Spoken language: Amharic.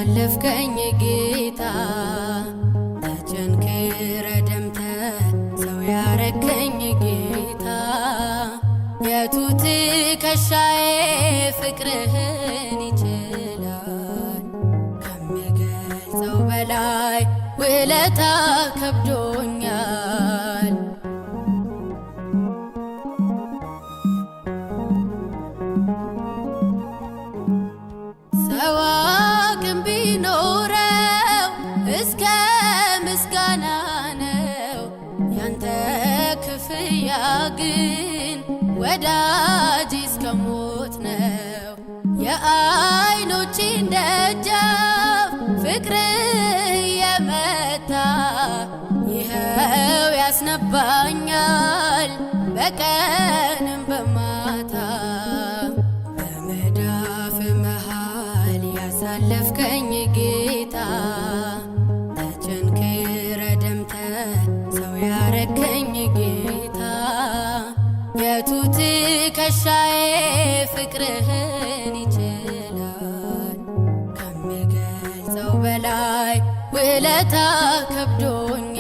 ያሳለፍከኝ ጌታ ተቸንክረ ደምተ ሰው ያረከኝ ጌታ የቱ ትከሻዬ ፍቅርህን ይችላል ከሚገልጸው በላይ ውለታ ከብዶኛል። ሰው አቅም ቢኖረው እስከ ምስጋና ነው ያንተ ክፍያ ግን ወዳጅ እስከ ሞት ነው። የዓይኖቼን ደጃፍ ፍቅር የመታ ይኸው ያስነባኛል በቀንም በማታ በመዳፍ መሃል ያሳለፍከኝ ጌታ ተቸንክረ ደምተ ሰው ያረከኝ ጌታ የቱ ትከሻዬ ፍቅርህን ይችላል ከሚገልጸው በላይ ውለታ ከብዶኛል።